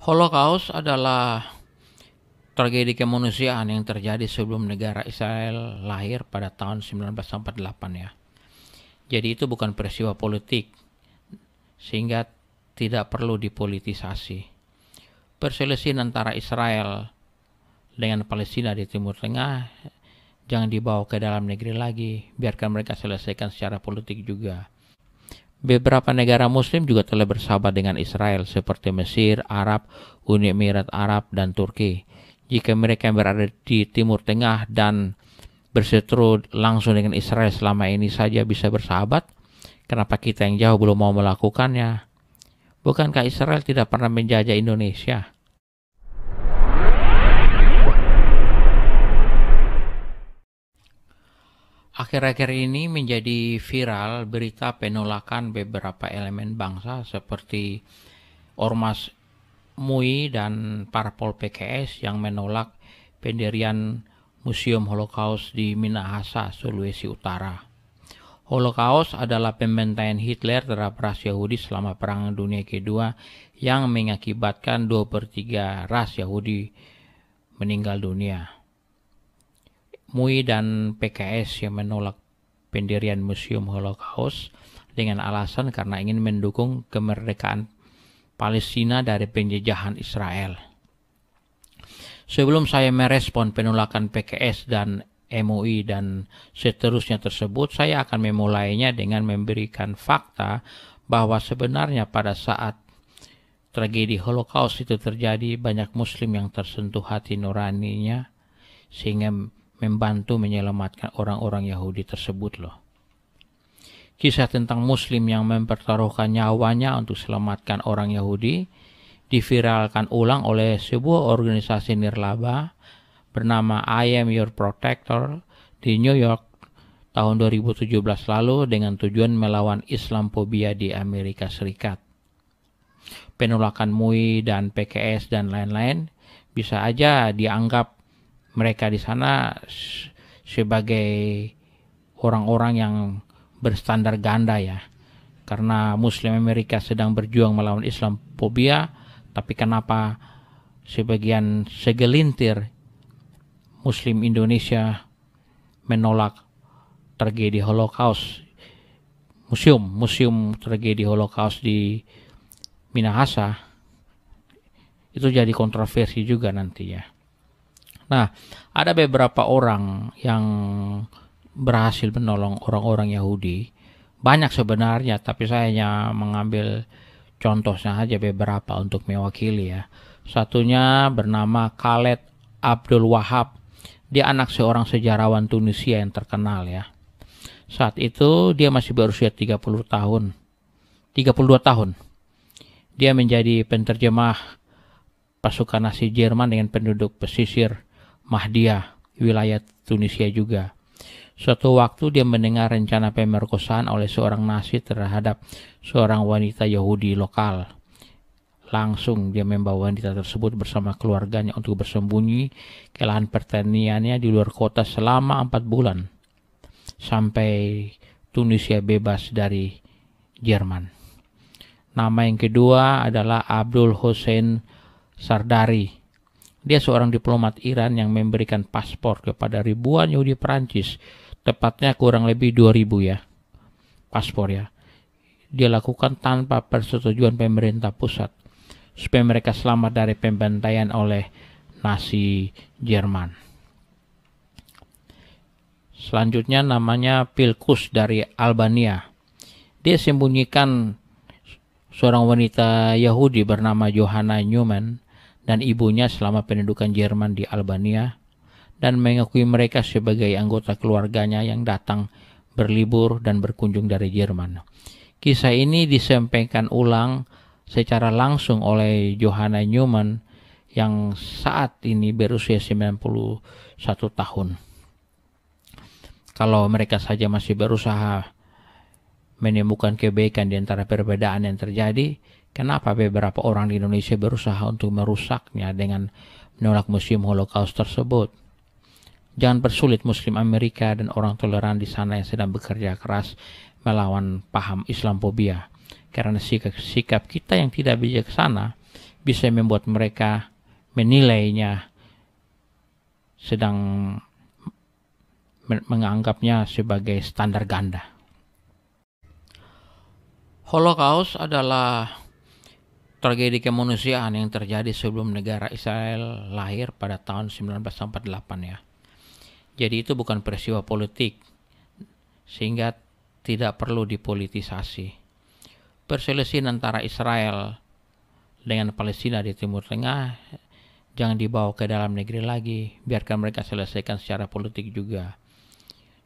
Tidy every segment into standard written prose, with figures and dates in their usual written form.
Holocaust adalah tragedi kemanusiaan yang terjadi sebelum negara Israel lahir pada tahun 1948 ya. Jadi itu bukan peristiwa politik, sehingga tidak perlu dipolitisasi. Perselisihan antara Israel dengan Palestina di Timur Tengah jangan dibawa ke dalam negeri lagi, biarkan mereka selesaikan secara politik juga. Beberapa negara muslim juga telah bersahabat dengan Israel seperti Mesir, Arab, Uni Emirat Arab, dan Turki. Jika mereka yang berada di Timur Tengah dan berseteru langsung dengan Israel selama ini saja bisa bersahabat, kenapa kita yang jauh belum mau melakukannya? Bukankah Israel tidak pernah menjajah Indonesia? Akhir-akhir ini menjadi viral berita penolakan beberapa elemen bangsa seperti Ormas MUI dan Parpol PKS yang menolak pendirian Museum Holocaust di Minahasa, Sulawesi Utara. Holocaust adalah pembantaian Hitler terhadap ras Yahudi selama Perang Dunia Kedua yang mengakibatkan 2/3 ras Yahudi meninggal dunia. MUI dan PKS yang menolak pendirian Museum Holocaust dengan alasan karena ingin mendukung kemerdekaan Palestina dari penjajahan Israel. Sebelum saya merespon penolakan PKS dan MUI dan seterusnya tersebut, saya akan memulainya dengan memberikan fakta bahwa sebenarnya pada saat tragedi Holocaust itu terjadi, banyak Muslim yang tersentuh hati nuraninya sehingga membantu menyelamatkan orang-orang Yahudi tersebut loh. Kisah tentang Muslim yang mempertaruhkan nyawanya untuk selamatkan orang Yahudi diviralkan ulang oleh sebuah organisasi nirlaba bernama I Am Your Protector di New York tahun 2017 lalu dengan tujuan melawan Islamophobia di Amerika Serikat. Penolakan MUI dan PKS dan lain-lain bisa aja dianggap mereka di sana sebagai orang-orang yang berstandar ganda ya. Karena Muslim Amerika sedang berjuang melawan Islamophobia, tapi kenapa segelintir Muslim Indonesia menolak tragedi Holocaust, museum tragedi Holocaust di Minahasa, itu jadi kontroversi juga nanti ya. Nah, ada beberapa orang yang berhasil menolong orang-orang Yahudi. Banyak sebenarnya, tapi saya hanya mengambil contoh saja beberapa untuk mewakili ya. Satunya bernama Khaled Abdul Wahab. Dia anak seorang sejarawan Tunisia yang terkenal ya. Saat itu dia masih berusia 32 tahun. Dia menjadi penterjemah pasukan Nazi Jerman dengan penduduk pesisir Mahdia, wilayah Tunisia juga. Suatu waktu dia mendengar rencana pemerkosaan oleh seorang Nazi terhadap seorang wanita Yahudi lokal. Langsung dia membawa wanita tersebut bersama keluarganya untuk bersembunyi ke lahan pertaniannya di luar kota selama 4 bulan. Sampai Tunisia bebas dari Jerman. Nama yang kedua adalah Abdul Hussein Sardari. Dia seorang diplomat Iran yang memberikan paspor kepada ribuan Yahudi Perancis, tepatnya kurang lebih 2000 ya, paspor ya. Dia lakukan tanpa persetujuan pemerintah pusat, supaya mereka selamat dari pembantaian oleh Nazi Jerman. Selanjutnya namanya Pilkus dari Albania. Dia sembunyikan seorang wanita Yahudi bernama Johanna Newman dan ibunya selama pendudukan Jerman di Albania dan mengakui mereka sebagai anggota keluarganya yang datang berlibur dan berkunjung dari Jerman. Kisah ini disampaikan ulang secara langsung oleh Johanna Newman yang saat ini berusia 91 tahun. Kalau mereka saja masih berusaha menemukan kebaikan di antara perbedaan yang terjadi, kenapa beberapa orang di Indonesia berusaha untuk merusaknya dengan menolak Museum Holocaust tersebut? Jangan persulit Muslim Amerika dan orang toleran di sana yang sedang bekerja keras melawan paham Islamophobia. Karena sikap kita yang tidak bijaksana bisa membuat mereka menilainya sedang menganggapnya sebagai standar ganda. Holocaust adalah tragedi kemanusiaan yang terjadi sebelum negara Israel lahir pada tahun 1948 ya. Jadi itu bukan peristiwa politik, sehingga tidak perlu dipolitisasi. Perselisihan antara Israel dengan Palestina di Timur Tengah jangan dibawa ke dalam negeri lagi, biarkan mereka selesaikan secara politik juga.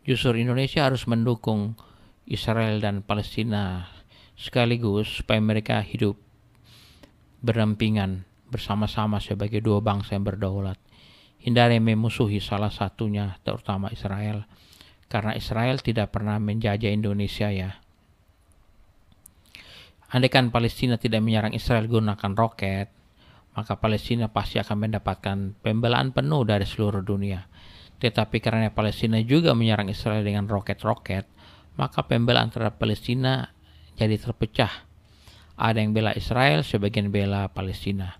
Justru Indonesia harus mendukung Israel dan Palestina sekaligus supaya mereka hidup berdampingan bersama-sama sebagai dua bangsa yang berdaulat. Hindari memusuhi salah satunya, terutama Israel, karena Israel tidak pernah menjajah Indonesia ya. Andaikan Palestina tidak menyerang Israel gunakan roket, maka Palestina pasti akan mendapatkan pembelaan penuh dari seluruh dunia. Tetapi karena Palestina juga menyerang Israel dengan roket-roket, maka pembelaan terhadap Palestina jadi terpecah. Ada yang bela Israel, sebagian bela Palestina.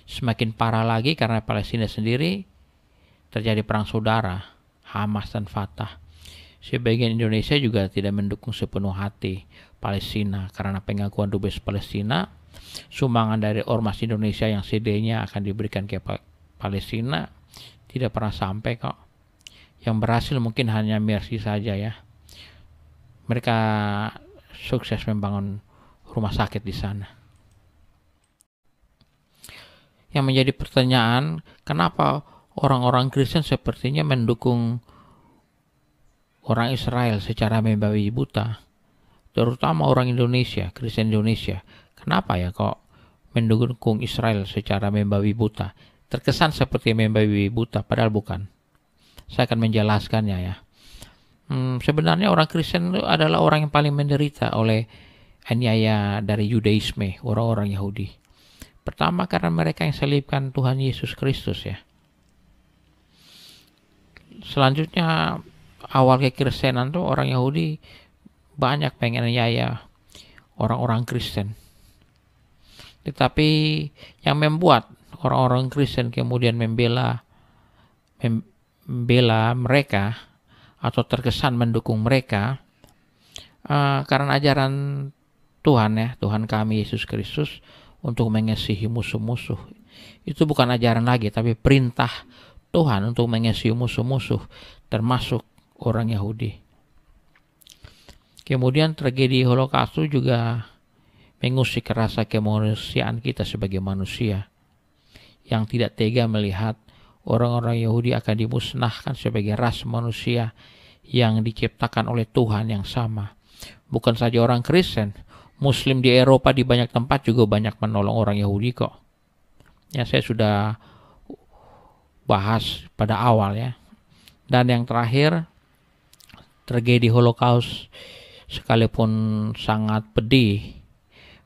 Semakin parah lagi karena Palestina sendiri terjadi perang saudara, Hamas dan Fatah. Sebagian Indonesia juga tidak mendukung sepenuh hati Palestina karena pengakuan dubes Palestina, sumbangan dari ormas Indonesia yang CD-nya akan diberikan ke Palestina tidak pernah sampai kok. Yang berhasil mungkin hanya Mercy saja ya. Mereka sukses membangun rumah sakit di sana. Yang menjadi pertanyaan, kenapa orang-orang Kristen sepertinya mendukung orang Israel secara membabi buta, terutama orang Indonesia, Kristen Indonesia. Kenapa ya kok mendukung Israel secara membabi buta? Terkesan seperti membabi buta, padahal bukan. Saya akan menjelaskannya ya. Sebenarnya orang Kristen itu adalah orang yang paling menderita oleh aniaya dari Yudaisme, orang-orang Yahudi. Pertama karena mereka yang salibkan Tuhan Yesus Kristus ya. Selanjutnya awal kekristenan tuh orang Yahudi banyak pengen aniaya orang-orang Kristen. Tetapi yang membuat orang-orang Kristen kemudian membela mereka atau terkesan mendukung mereka karena ajaran Tuhan ya, Tuhan kami Yesus Kristus untuk mengasihi musuh-musuh. Itu bukan ajaran lagi, tapi perintah Tuhan untuk mengasihi musuh-musuh, termasuk orang Yahudi. Kemudian tragedi Holocaust juga mengusik rasa kemanusiaan kita sebagai manusia yang tidak tega melihat orang-orang Yahudi akan dimusnahkan sebagai ras manusia yang diciptakan oleh Tuhan yang sama. Bukan saja orang Kristen, Muslim di Eropa di banyak tempat juga banyak menolong orang Yahudi kok. Ya, saya sudah bahas pada awal ya. Dan yang terakhir, tragedi Holocaust sekalipun sangat pedih,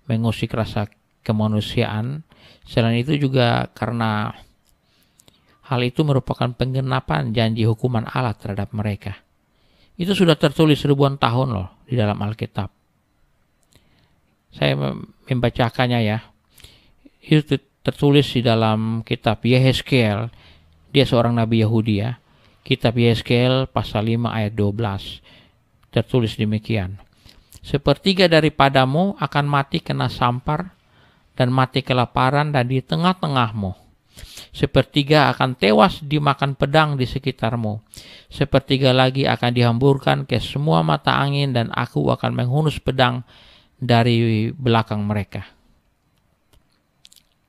mengusik rasa kemanusiaan, selain itu juga karena hal itu merupakan penggenapan janji hukuman Allah terhadap mereka. Itu sudah tertulis ribuan tahun loh di dalam Alkitab. Saya membacakannya ya. Itu tertulis di dalam kitab Yehezkiel. Dia seorang nabi Yahudi ya. Kitab Yehezkiel pasal 5 ayat 12. Tertulis demikian. Sepertiga daripadamu akan mati kena sampar dan mati kelaparan dan di tengah-tengahmu. Sepertiga akan tewas dimakan pedang di sekitarmu. Sepertiga lagi akan dihamburkan ke semua mata angin dan aku akan menghunus pedang dari belakang mereka.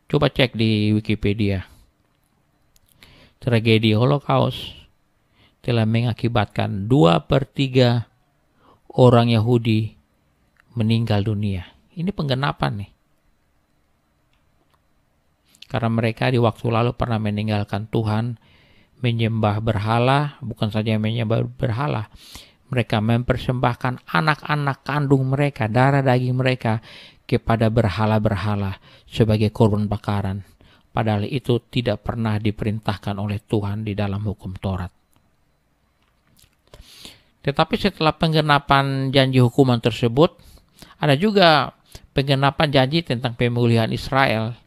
Coba cek di Wikipedia. Tragedi Holocaust telah mengakibatkan 2/3 orang Yahudi meninggal dunia. Ini penggenapan nih. Karena mereka di waktu lalu pernah meninggalkan Tuhan, menyembah berhala, bukan saja menyembah berhala, mereka mempersembahkan anak-anak kandung mereka, darah daging mereka kepada berhala-berhala sebagai korban bakaran. Padahal itu tidak pernah diperintahkan oleh Tuhan di dalam hukum Taurat. Tetapi setelah penggenapan janji hukuman tersebut, ada juga penggenapan janji tentang pemulihan Israel.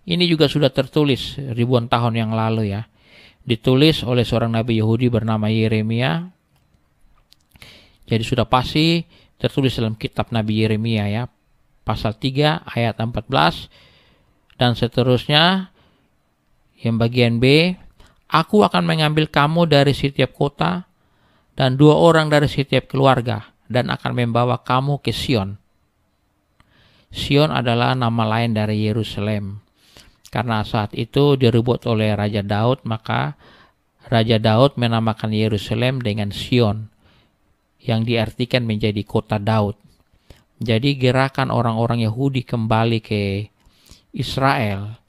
Ini juga sudah tertulis ribuan tahun yang lalu ya. Ditulis oleh seorang nabi Yahudi bernama Yeremia. Jadi sudah pasti tertulis dalam kitab Nabi Yeremia ya. Pasal 3 ayat 14 dan seterusnya. Yang bagian B, aku akan mengambil kamu dari setiap kota dan 2 orang dari setiap keluarga dan akan membawa kamu ke Sion. Sion adalah nama lain dari Yerusalem. Karena saat itu direbut oleh Raja Daud, maka Raja Daud menamakan Yerusalem dengan Sion, yang diartikan menjadi kota Daud. Jadi gerakan orang-orang Yahudi kembali ke Israel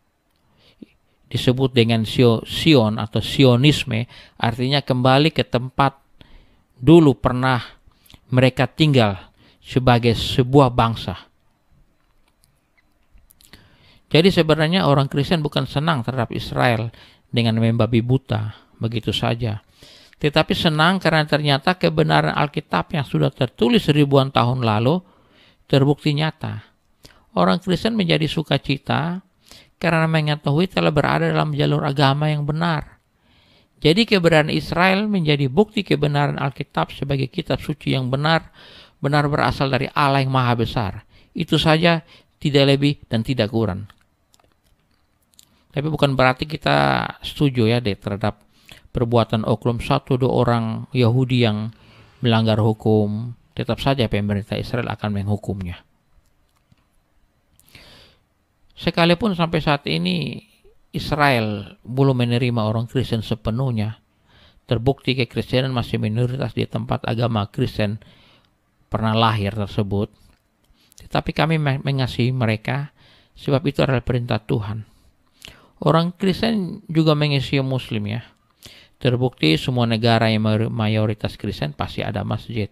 disebut dengan Sion atau Sionisme, artinya kembali ke tempat dulu pernah mereka tinggal sebagai sebuah bangsa. Jadi sebenarnya orang Kristen bukan senang terhadap Israel dengan membabi buta begitu saja, tetapi senang karena ternyata kebenaran Alkitab yang sudah tertulis ribuan tahun lalu terbukti nyata. Orang Kristen menjadi sukacita karena mengetahui telah berada dalam jalur agama yang benar. Jadi kebenaran Israel menjadi bukti kebenaran Alkitab sebagai kitab suci yang benar berasal dari Allah yang Maha Besar. Itu saja, tidak lebih dan tidak kurang. Tapi bukan berarti kita setuju ya terhadap perbuatan oknum 1-2 orang Yahudi yang melanggar hukum. Tetap saja pemerintah Israel akan menghukumnya. Sekalipun sampai saat ini Israel belum menerima orang Kristen sepenuhnya, terbukti kekristenan masih minoritas di tempat agama Kristen pernah lahir tersebut. Tetapi kami mengasihi mereka sebab itu adalah perintah Tuhan. Orang Kristen juga mengasihi Muslim ya. Terbukti semua negara yang mayoritas Kristen pasti ada masjid.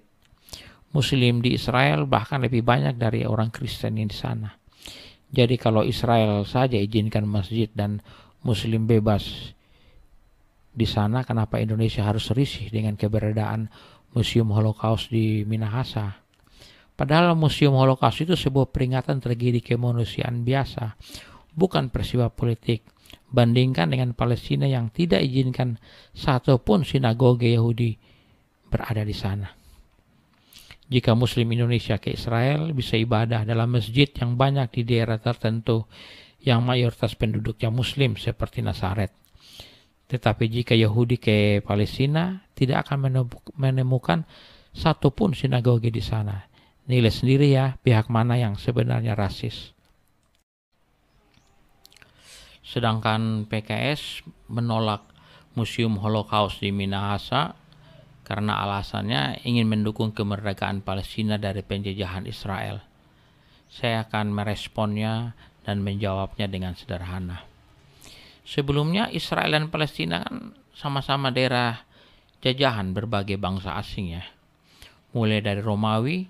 Muslim di Israel bahkan lebih banyak dari orang Kristen yang di sana. Jadi kalau Israel saja izinkan masjid dan Muslim bebas di sana, kenapa Indonesia harus risih dengan keberadaan Museum Holocaust di Minahasa? Padahal Museum Holocaust itu sebuah peringatan tragedi kemanusiaan biasa, bukan peristiwa politik. Bandingkan dengan Palestina yang tidak izinkan satupun sinagoge Yahudi berada di sana. Jika Muslim Indonesia ke Israel bisa ibadah dalam masjid yang banyak di daerah tertentu yang mayoritas penduduknya Muslim seperti Nazaret. Tetapi jika Yahudi ke Palestina tidak akan menemukan satupun sinagoge di sana. Nilai sendiri ya pihak mana yang sebenarnya rasis. Sedangkan PKS menolak Museum Holocaust di Minahasa karena alasannya ingin mendukung kemerdekaan Palestina dari penjajahan Israel. Saya akan meresponnya dan menjawabnya dengan sederhana. Sebelumnya Israel dan Palestina kan sama-sama daerah jajahan berbagai bangsa asing ya. Mulai dari Romawi,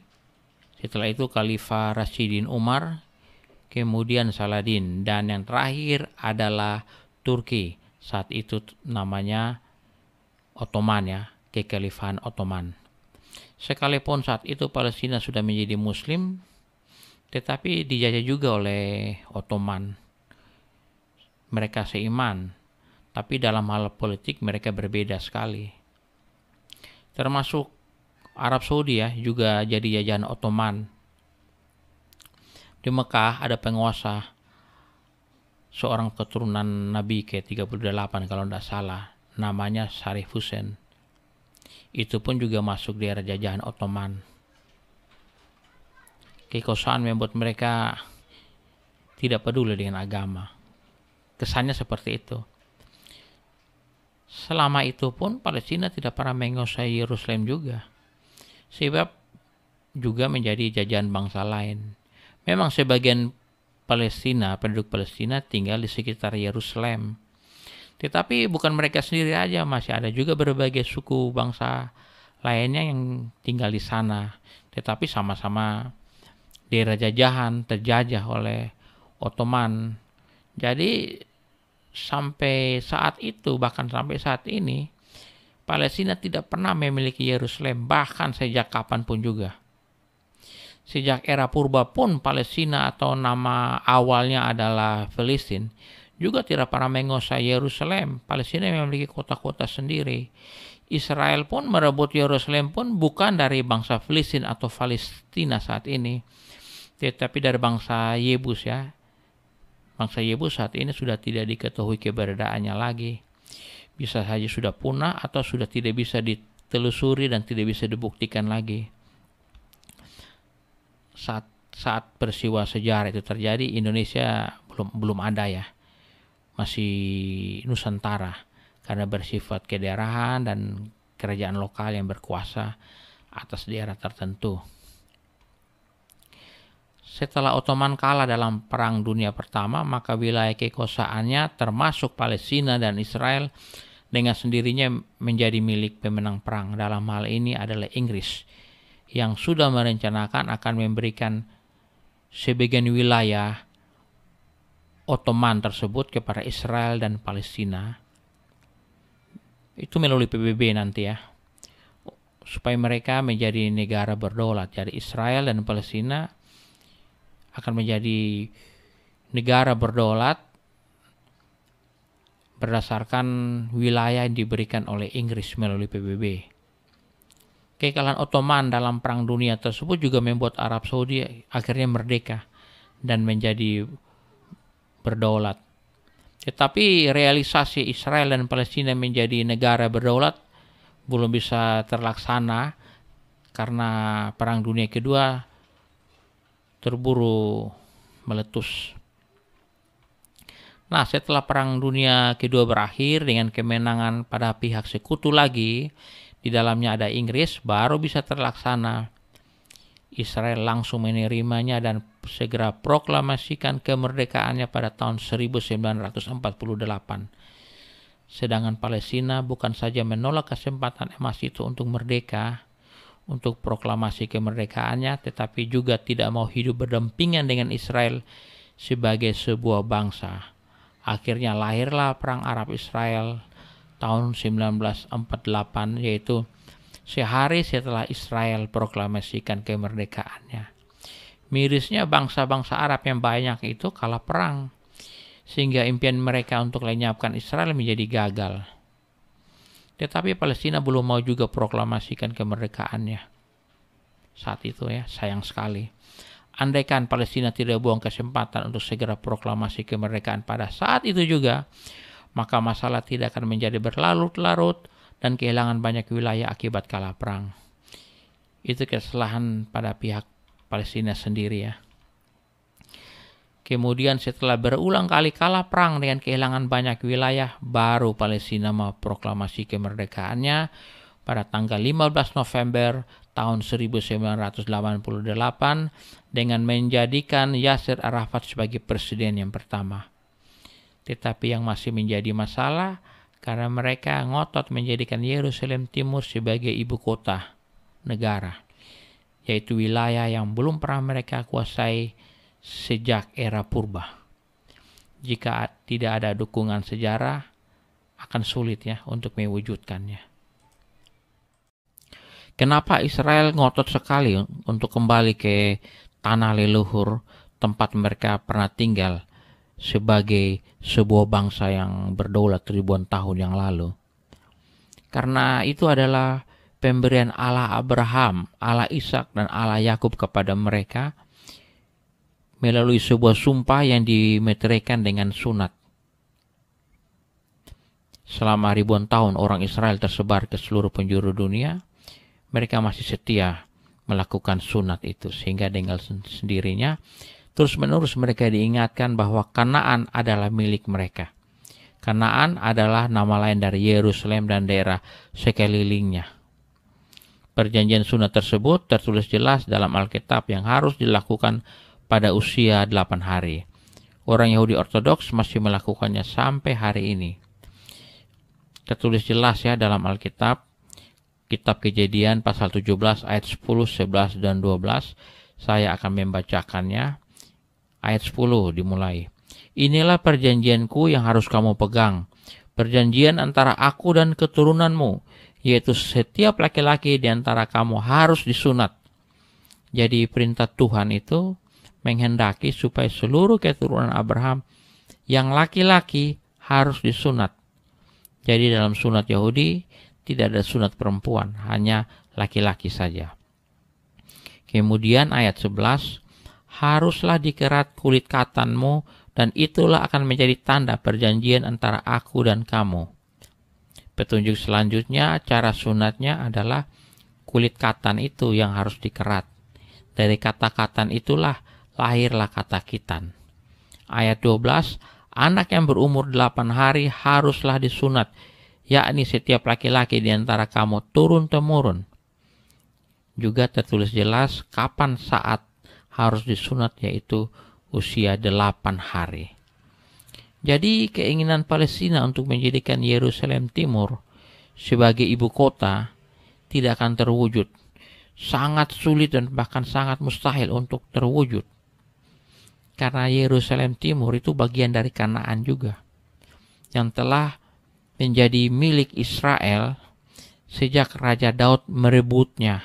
setelah itu Khalifah Rashidin Umar, kemudian Saladin, dan yang terakhir adalah Turki. Saat itu namanya Ottoman ya. Kekhalifahan Ottoman. Sekalipun saat itu Palestina sudah menjadi Muslim, tetapi dijajah juga oleh Ottoman. Mereka seiman, tapi dalam hal politik mereka berbeda sekali. Termasuk Arab Saudi ya, juga jadi jajahan Ottoman. Di Mekah ada penguasa, seorang keturunan Nabi ke-38 kalau tidak salah, namanya Sharif Hussein. Itu pun juga masuk daerah jajahan Ottoman. Kekuasaan membuat mereka tidak peduli dengan agama. Kesannya seperti itu. Selama itu pun Palestina tidak pernah menguasai Yerusalem juga. Sebab juga menjadi jajahan bangsa lain. Memang sebagian penduduk Palestina tinggal di sekitar Yerusalem. Tetapi bukan mereka sendiri aja, masih ada juga berbagai suku bangsa lainnya yang tinggal di sana. Tetapi sama-sama daerah jajahan, terjajah oleh Ottoman. Jadi sampai saat itu, bahkan sampai saat ini, Palestina tidak pernah memiliki Yerusalem, bahkan sejak kapanpun juga. Sejak era purba pun Palestina atau nama awalnya adalah Filistin juga tidak pernah menguasai Yerusalem. Palestina memiliki kota-kota sendiri. Israel pun merebut Yerusalem pun bukan dari bangsa Filistin atau Palestina saat ini, tetapi dari bangsa Yebus ya. Bangsa Yebus saat ini sudah tidak diketahui keberadaannya lagi. Bisa saja sudah punah atau sudah tidak bisa ditelusuri dan tidak bisa dibuktikan lagi. Saat peristiwa sejarah itu terjadi, Indonesia belum ada ya. Masih Nusantara karena bersifat kedaerahan dan kerajaan lokal yang berkuasa atas daerah tertentu. Setelah Ottoman kalah dalam Perang Dunia Pertama, maka wilayah kekuasaannya termasuk Palestina dan Israel dengan sendirinya menjadi milik pemenang perang. Dalam hal ini adalah Inggris yang sudah merencanakan akan memberikan sebagian wilayah Ottoman tersebut kepada Israel dan Palestina. Itu melalui PBB nanti ya, supaya mereka menjadi negara berdaulat. Jadi Israel dan Palestina akan menjadi negara berdaulat berdasarkan wilayah yang diberikan oleh Inggris melalui PBB. Kekalahan Ottoman dalam Perang Dunia tersebut juga membuat Arab Saudi akhirnya merdeka dan menjadi berdaulat. Tetapi realisasi Israel dan Palestina menjadi negara berdaulat belum bisa terlaksana karena Perang Dunia Kedua terburu meletus. Nah, setelah Perang Dunia Kedua berakhir dengan kemenangan pada pihak sekutu lagi, di dalamnya ada Inggris, baru bisa terlaksana. Israel langsung menerimanya dan segera proklamasikan kemerdekaannya pada tahun 1948. Sedangkan Palestina bukan saja menolak kesempatan emas itu untuk merdeka, untuk proklamasi kemerdekaannya, tetapi juga tidak mau hidup berdampingan dengan Israel sebagai sebuah bangsa. Akhirnya lahirlah Perang Arab Israel tahun 1948, yaitu sehari setelah Israel proklamasikan kemerdekaannya. Mirisnya bangsa-bangsa Arab yang banyak itu kalah perang, sehingga impian mereka untuk lenyapkan Israel menjadi gagal. Tetapi Palestina belum mau juga proklamasikan kemerdekaannya saat itu ya, sayang sekali. Andaikan Palestina tidak buang kesempatan untuk segera proklamasi kemerdekaan pada saat itu juga, maka masalah tidak akan menjadi berlarut-larut dan kehilangan banyak wilayah akibat kalah perang. Itu kesalahan pada pihak Palestina sendiri ya. Kemudian setelah berulang kali kalah perang dengan kehilangan banyak wilayah, baru Palestina memproklamasi kemerdekaannya pada tanggal 15 November tahun 1988 dengan menjadikan Yasser Arafat sebagai presiden yang pertama. Tetapi yang masih menjadi masalah karena mereka ngotot menjadikan Yerusalem Timur sebagai ibu kota negara, yaitu wilayah yang belum pernah mereka kuasai sejak era purba. Jika tidak ada dukungan sejarah, akan sulit ya untuk mewujudkannya. Kenapa Israel ngotot sekali untuk kembali ke tanah leluhur tempat mereka pernah tinggal sebagai sebuah bangsa yang berdaulat ribuan tahun yang lalu? Karena itu adalah pemberian Allah Abraham, Allah Ishak dan Allah Yakub kepada mereka melalui sebuah sumpah yang dimeteraikan dengan sunat. Selama ribuan tahun orang Israel tersebar ke seluruh penjuru dunia, mereka masih setia melakukan sunat itu, sehingga dengan sendirinya terus-menerus mereka diingatkan bahwa Kanaan adalah milik mereka. Kanaan adalah nama lain dari Yerusalem dan daerah sekelilingnya. Perjanjian sunat tersebut tertulis jelas dalam Alkitab yang harus dilakukan pada usia 8 hari. Orang Yahudi Ortodoks masih melakukannya sampai hari ini. Tertulis jelas ya dalam Alkitab, Kitab Kejadian pasal 17 ayat 10, 11, dan 12. Saya akan membacakannya. Ayat 10 dimulai. Inilah perjanjianku yang harus kamu pegang. Perjanjian antara aku dan keturunanmu, yaitu setiap laki-laki di antara kamu harus disunat. Jadi perintah Tuhan itu menghendaki supaya seluruh keturunan Abraham yang laki-laki harus disunat. Jadi dalam sunat Yahudi tidak ada sunat perempuan, hanya laki-laki saja. Kemudian ayat 11, haruslah dikerat kulit katanmu, dan itulah akan menjadi tanda perjanjian antara aku dan kamu. Petunjuk selanjutnya, cara sunatnya adalah kulit katan itu yang harus dikerat. Dari kata katan itulah lahirlah kata khitan. Ayat 12, anak yang berumur 8 hari haruslah disunat, yakni setiap laki-laki di antara kamu turun-temurun. Juga tertulis jelas kapan saat harus disunat, yaitu usia 8 hari. Jadi keinginan Palestina untuk menjadikan Yerusalem Timur sebagai ibu kota tidak akan terwujud. Sangat sulit dan bahkan sangat mustahil untuk terwujud. Karena Yerusalem Timur itu bagian dari Kanaan juga, yang telah menjadi milik Israel sejak Raja Daud merebutnya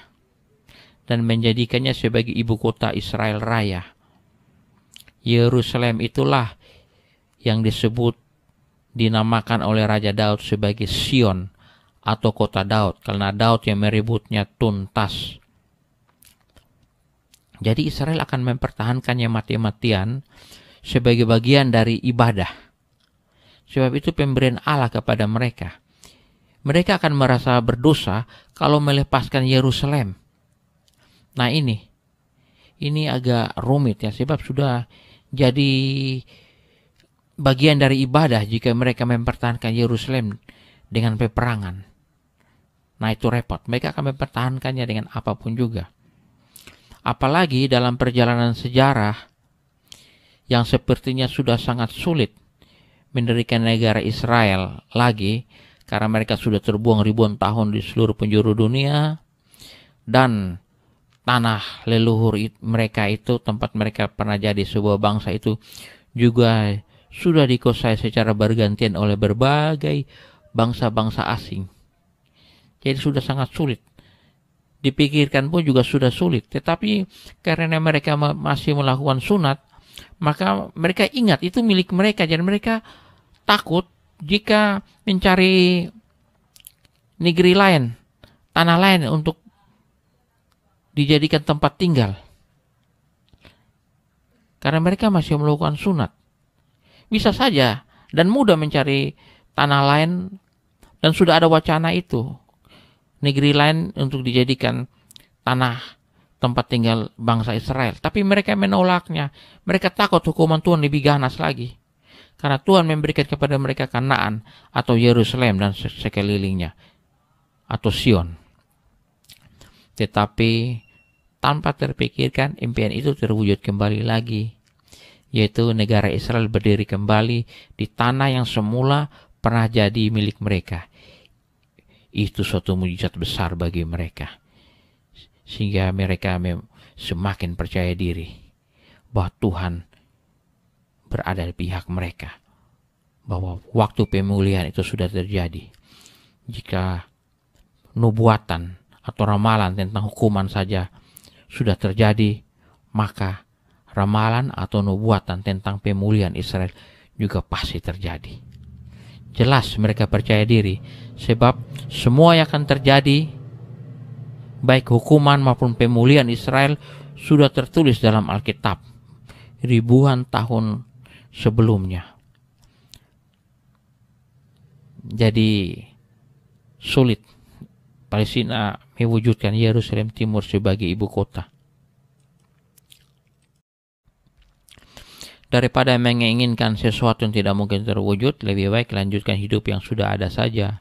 dan menjadikannya sebagai ibu kota Israel Raya. Yerusalem itulah yang dinamakan oleh Raja Daud sebagai Sion atau kota Daud, karena Daud yang merebutnya tuntas. Jadi Israel akan mempertahankannya mati-matian sebagai bagian dari ibadah. Sebab itu pemberian Allah kepada mereka. Mereka akan merasa berdosa kalau melepaskan Yerusalem. Nah ini agak rumit ya, sebab sudah jadi bagian dari ibadah jika mereka mempertahankan Yerusalem dengan peperangan. Nah itu repot, mereka akan mempertahankannya dengan apapun juga. Apalagi dalam perjalanan sejarah yang sepertinya sudah sangat sulit mendirikan negara Israel lagi, karena mereka sudah terbuang ribuan tahun di seluruh penjuru dunia, dan tanah leluhur mereka itu, tempat mereka pernah jadi sebuah bangsa itu, juga sudah dikuasai secara bergantian oleh berbagai bangsa-bangsa asing. Jadi sudah sangat sulit. Dipikirkan pun juga sudah sulit. Tetapi karena mereka masih melakukan sunat, maka mereka ingat itu milik mereka. Jadi mereka takut jika mencari negeri lain, tanah lain untuk dijadikan tempat tinggal. Karena mereka masih melakukan sunat. Bisa saja dan mudah mencari tanah lain, dan sudah ada wacana itu. Negeri lain untuk dijadikan tanah tempat tinggal bangsa Israel. Tapi mereka menolaknya. Mereka takut hukuman Tuhan lebih ganas lagi. Karena Tuhan memberikan kepada mereka Kanaan atau Yerusalem dan sekelilingnya, atau Sion. Tetapi tanpa terpikirkan impian itu terwujud kembali lagi, yaitu negara Israel berdiri kembali di tanah yang semula pernah jadi milik mereka. Itu suatu mujizat besar bagi mereka, sehingga mereka semakin percaya diri bahwa Tuhan berada di pihak mereka, bahwa waktu pemulihan itu sudah terjadi. Jika nubuatan atau ramalan tentang hukuman saja sudah terjadi, maka ramalan atau nubuatan tentang pemulihan Israel juga pasti terjadi. Jelas mereka percaya diri, sebab semua yang akan terjadi, baik hukuman maupun pemulihan Israel, sudah tertulis dalam Alkitab ribuan tahun sebelumnya. Jadi sulit Palestina mewujudkan Yerusalem Timur sebagai ibu kota. Daripada menginginkan sesuatu yang tidak mungkin terwujud, lebih baik lanjutkan hidup yang sudah ada saja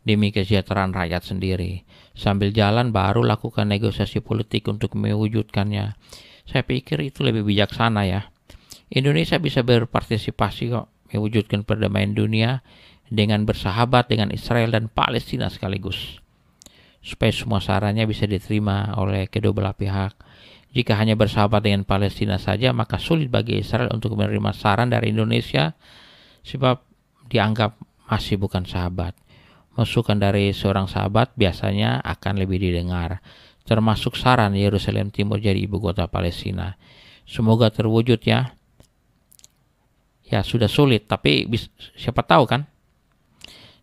demi kesejahteraan rakyat sendiri. Sambil jalan baru lakukan negosiasi politik untuk mewujudkannya. Saya pikir itu lebih bijaksana ya. Indonesia bisa berpartisipasi kok mewujudkan perdamaian dunia dengan bersahabat dengan Israel dan Palestina sekaligus, supaya semua sarannya bisa diterima oleh kedua belah pihak. Jika hanya bersahabat dengan Palestina saja, maka sulit bagi Israel untuk menerima saran dari Indonesia, sebab dianggap masih bukan sahabat. Masukan dari seorang sahabat biasanya akan lebih didengar. termasuk saran Yerusalem Timur jadi ibu kota Palestina. Semoga terwujud ya. Ya sudah sulit, tapi siapa tahu kan.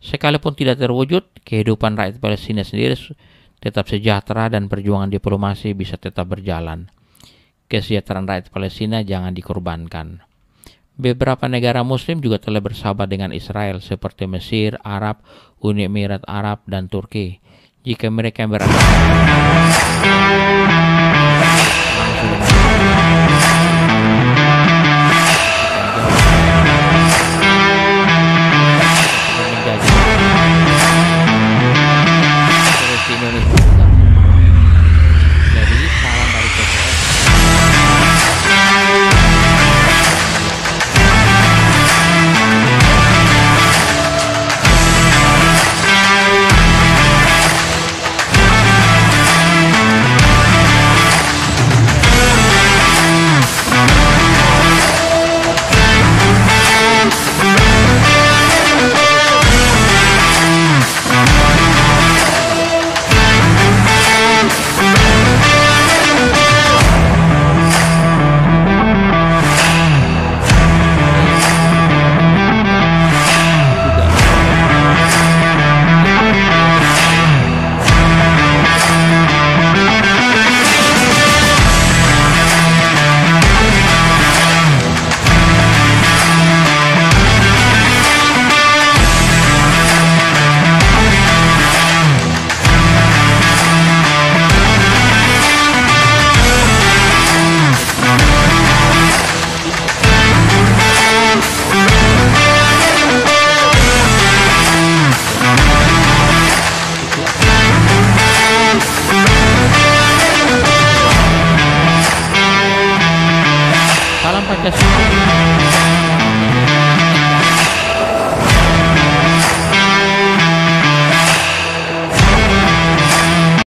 Sekalipun tidak terwujud, kehidupan rakyat Palestina sendiri tetap sejahtera dan perjuangan diplomasi bisa tetap berjalan. Kesejahteraan rakyat Palestina jangan dikorbankan. Beberapa negara muslim juga telah bersahabat dengan Israel seperti Mesir, Arab, Uni Emirat Arab, dan Turki. Jika mereka berada